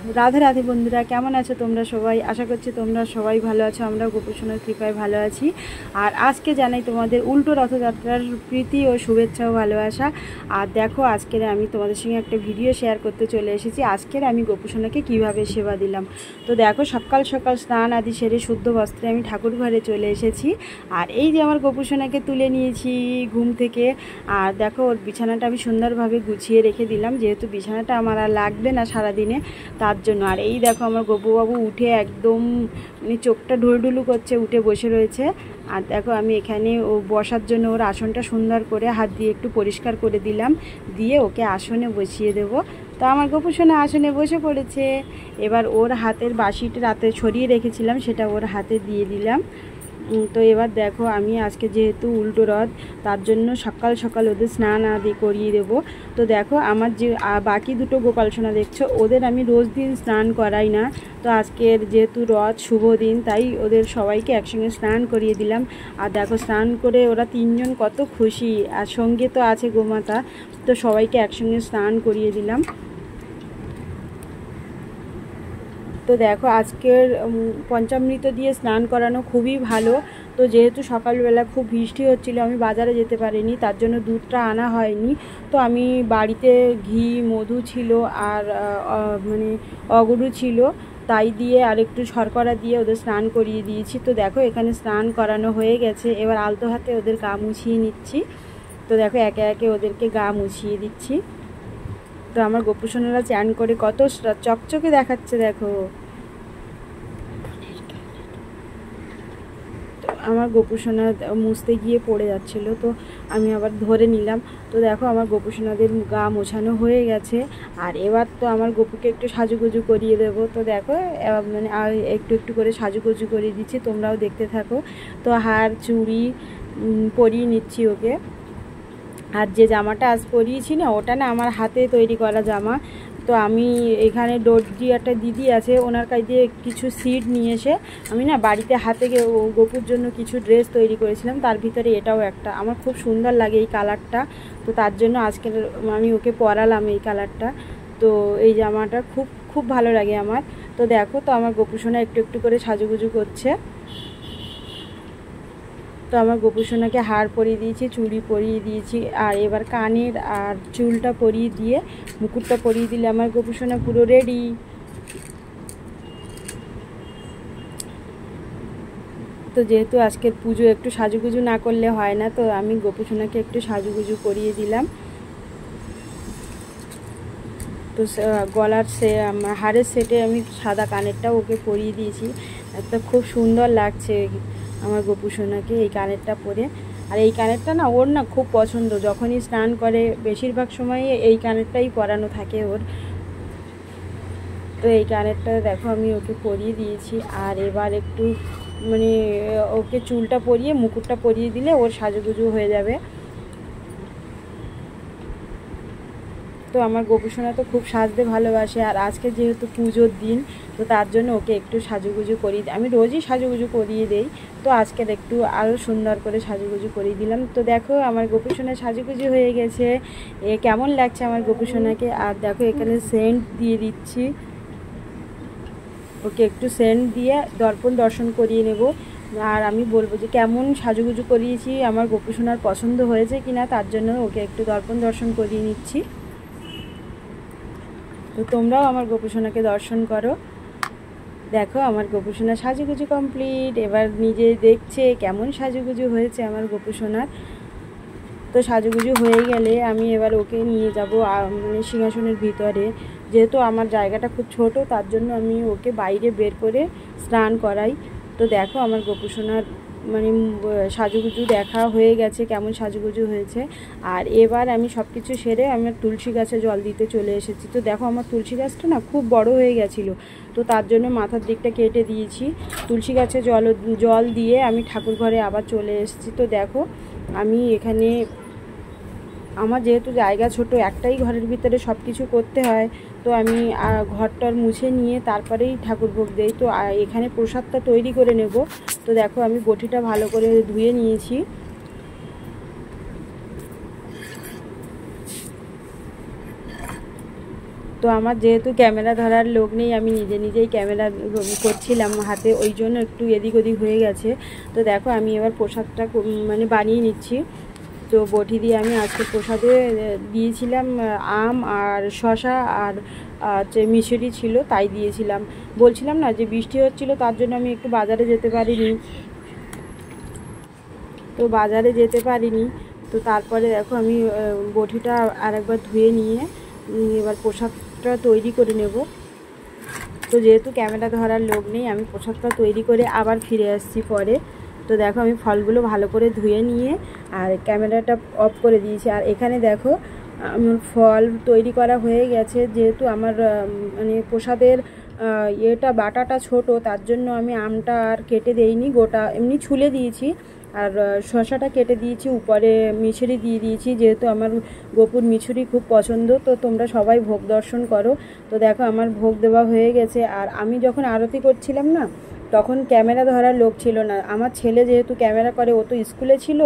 রাধে রাধে বন্ধুরা, কেমন আছো তোমরা সবাই? আশা করছি তোমরা সবাই ভালো আছো। আমরা গোপুসোনার কৃপায় ভালো আছি। আর আজকে জানাই তোমাদের উল্টো রথযাত্রার প্রীতি ও শুভেচ্ছা ও ভালোবাসা। আর দেখো, আজকের আমি তোমাদের সঙ্গে একটা ভিডিও শেয়ার করতে চলে এসেছি। আজকের আমি গোপুসোনাকে কিভাবে সেবা দিলাম। তো দেখো, সকাল সকাল স্নান আদি সেরে শুদ্ধ বস্ত্রে আমি ঠাকুর ঘরে চলে এসেছি। আর এই যে আমার গোপুসোনাকে তুলে নিয়েছি ঘুম থেকে। আর দেখো, ওর বিছানাটা আমি সুন্দরভাবে গুছিয়ে রেখে দিলাম, যেহেতু বিছানাটা আমার আর লাগবে না সারাদিনে, তার জন্য। আর এই দেখো, আমার গপুবাবু উঠে একদম চোখটা ঢুলঢুলু করছে, উঠে বসে রয়েছে। আর দেখো, আমি এখানে ও বসার জন্য ওর আসনটা সুন্দর করে হাত দিয়ে একটু পরিষ্কার করে দিলাম, দিয়ে ওকে আসনে বসিয়ে দেব। তো আমার গোপুসোনা আসনে বসে পড়েছে। এবার ওর হাতের বাসিটা রাতে ছড়িয়ে রেখেছিলাম, সেটা ওর হাতে দিয়ে দিলাম। তো এবার দেখো, আমি আজকে যেহেতু উল্টো রথ, তার জন্য সকাল সকাল ওদের স্নান আদি করিয়ে দেব। তো দেখো, আমার যে বাকি দুটো গোপাল সোনা দেখছো, ওদের আমি রোজ দিন স্নান করাই না। তো আজকের যেহেতু রথ শুভ দিন, তাই ওদের সবাইকে একসঙ্গে স্নান করিয়ে দিলাম। আর দেখো, স্নান করে ওরা তিনজন কত খুশি, আর সঙ্গে তো আছে গোমাতা। তো সবাইকে একসঙ্গে স্নান করিয়ে দিলাম। তো দেখো, আজকের পঞ্চামৃত দিয়ে স্নান করানো খুবই ভালো। তো যেহেতু সকালবেলা খুব বৃষ্টি হচ্ছিল, আমি বাজারে যেতে পারিনি, তার জন্য দুধটা আনা হয়নি। তো আমি বাড়িতে ঘি মধু ছিল, আর মানে অগুরু ছিল, তাই দিয়ে আর একটু শর্করা দিয়ে ওদের স্নান করিয়ে দিয়েছি। তো দেখো, এখানে স্নান করানো হয়ে গেছে। এবার আলতো হাতে ওদের গা মুছিয়ে নিচ্ছি। তো দেখো, একে একে ওদেরকে গা মুছিয়ে দিচ্ছি। তো আমার গোপুসোনারা চান করে কত চকচকে দেখাচ্ছে দেখো। তো আমার গোপুসোনা মুছতে গিয়ে পড়ে যাচ্ছিলো, তো আমি আবার ধরে নিলাম। তো দেখো, আমার গোপুসোনাদের গা মোছানো হয়ে গেছে। আর এবার তো আমার গপুকে একটু সাজুগুজু করিয়ে দেবো। তো দেখো, মানে একটু একটু করে সাজুগুজু করিয়ে দিচ্ছি, তোমরাও দেখতে থাকো। তো হার চুড়ি পরিয়ে নিচ্ছি ওকে। আর যে জামাটা আজ পরিয়েছি না, ওটা না আমার হাতে তৈরি করা জামা। তো আমি এখানে দর্জি একটা দিদি আছে, ওনার কাছ দিয়ে কিছু সিড নিয়ে এসে আমি না বাড়িতে হাতে গপুর জন্য কিছু ড্রেস তৈরি করেছিলাম। তার ভিতরে এটাও একটা, আমার খুব সুন্দর লাগে এই কালারটা। তো তার জন্য আজকে আমি ওকে পরালাম এই কালারটা। তো এই জামাটা খুব খুব ভালো লাগে আমার। তো দেখো, তো আমার গোপুসোনা একটু একটু করে সাজুগুজু করছে। তো আমার গোপুসোনাকে হার পরিয়ে দিয়েছি, চুড়ি পরিয়ে দিয়েছি, আর এবার কানের আর চুলটা পরিয়ে দিয়ে মুকুটটা পরিয়ে দিলে আমার গোপুসোনা পুরো রেডি। তো যেহেতু আজকের পুজো, একটু সাজুগুজু না করলে হয় না, তো আমি গোপুসোনাকে একটু সাজুগুজু করিয়ে দিলাম। তো গলার হারের সেটে আমি সাদা কানেরটাও ওকে পরিয়ে দিয়েছি। তো খুব সুন্দর লাগছে আমার গোপুসোনাকে এই কানেরটা পরে। আর এই কানেরটা না ওর না খুব পছন্দ, যখনই স্নান করে বেশিরভাগ সময়ে এই কানেরটাই পরানো থাকে ওর। তো এই কানেরটা দেখো আমি ওকে পরিয়ে দিয়েছি। আর এবার একটু মানে ওকে চুলটা পরিয়ে মুকুটটা পরিয়ে দিলে ওর সাজুগুজু হয়ে যাবে। তো আমার গোপুসোনা তো খুব সাজতে ভালোবাসে। আর আজকে যেহেতু পুজোর দিন, তো তার জন্য ওকে একটু সাজুগুজু করিয়ে, আমি রোজই সাজুগুজু করিয়ে দেই, তো আজকের একটু আরও সুন্দর করে সাজুগুজু করিয়ে দিলাম। তো দেখো, আমার গোপুসোনা সাজুগুজু হয়ে গেছে। কেমন লাগছে আমার গোপুসোনাকে। আর দেখো, এখানে সেন্ট দিয়ে দিচ্ছি, ওকে একটু সেন্ট দিয়ে দর্পণ দর্শন করিয়ে নেব। আর আমি বলবো যে কেমন সাজুগুজু করিয়েছি, আমার গোপুসোনার পছন্দ হয়েছে কিনা, তার জন্য ওকে একটু দর্পণ দর্শন করিয়ে নিচ্ছি। তো তোমরাও আমার গোপুসোনাকে দর্শন করো। দেখো, আমার গোপুসোনা সাজুগুজু কমপ্লিট। এবার নিজে দেখছে কেমন সাজুগুজু হয়েছে আমার গোপুসোনার। তো সাজুগুজু হয়ে গেলে আমি এবার ওকে নিয়ে যাব মানে সিংহাসনের ভিতরে। যেহেতু আমার জায়গাটা খুব ছোট, তার জন্য আমি ওকে বাইরে বের করে স্নান করাই। তো দেখো, আমার গোপুসোনার মানে সাজুগুজু দেখা হয়ে গেছে, কেমন সাজুগুজু হয়েছে। আর এবার আমি সব কিছু সেরে আমার তুলসী গাছে জল দিতে চলে এসেছি। তো দেখো, আমার তুলসী গাছটা না খুব বড় হয়ে গেছিলো, তো তার জন্য মাথার দিকটা কেটে দিয়েছি। তুলসী গাছে জল দিয়ে আমি ঠাকুর ঘরে আবার চলে এসেছি। তো দেখো, আমি এখানে আমার যেহেতু জায়গা ছোট, একটাই ঘরের ভিতরে সব কিছু করতে হয়, তো আমি ঘরটার মুছে নিয়ে তারপরেই ঠাকুর ভোগ দেই। তো এখানে প্রসাদটা তৈরি করে নেব। তো দেখো, আমি বটিটা ভালো করে ধুয়ে নিয়েছি। তো আমার যেহেতু ক্যামেরা ধরার লোক নেই, আমি নিজে নিজেই ক্যামেরা করছিলাম হাতে, ওই জন্য একটু এদিক ওদিক হয়ে গেছে। তো দেখো আমি এবার প্রসাদটা মানে বানিয়ে নিচ্ছি। তো বটি দিয়ে আমি আজকে প্রসাদে দিয়েছিলাম আম আর শসা আর যে মিশরি ছিল তাই দিয়েছিলাম। বলছিলাম না যে বৃষ্টি হচ্ছিল, তার জন্য আমি একটু বাজারে যেতে পারিনি। তো বাজারে যেতে পারিনি। তো তারপরে দেখো আমি বটিটা আরেকবার ধুয়ে নিয়ে এবার প্রসাদটা তৈরি করে নেব। তো যেহেতু ক্যামেরা ধরার লোক নেই, আমি প্রসাদটা তৈরি করে আবার ফিরে আসছি পরে। তো দেখো আমি ফলগুলো ভালো করে ধুয়ে নিয়ে আর ক্যামেরাটা অফ করে দিয়েছি। আর এখানে দেখো আমার ফল তৈরি করা হয়ে গেছে। যেহেতু আমার মানে প্রসাদের ইয়েটা বাটাটা ছোট, তার জন্য আমি আমটা আর কেটে দেইনি, গোটা এমনি ছুলে দিয়েছি। আর শসাটা কেটে দিয়েছি, উপরে মিছরি দিয়ে দিয়েছি, যেহেতু আমার গোপুর মিছরি খুব পছন্দ। তো তোমরা সবাই ভোগ দর্শন করো। তো দেখো আমার ভোগ দেওয়া হয়ে গেছে। আর আমি যখন আরতি করছিলাম না, তখন ক্যামেরা ধরার লোক ছিল না। আমার ছেলে যেহেতু ক্যামেরা করে, ও তো স্কুলে ছিল,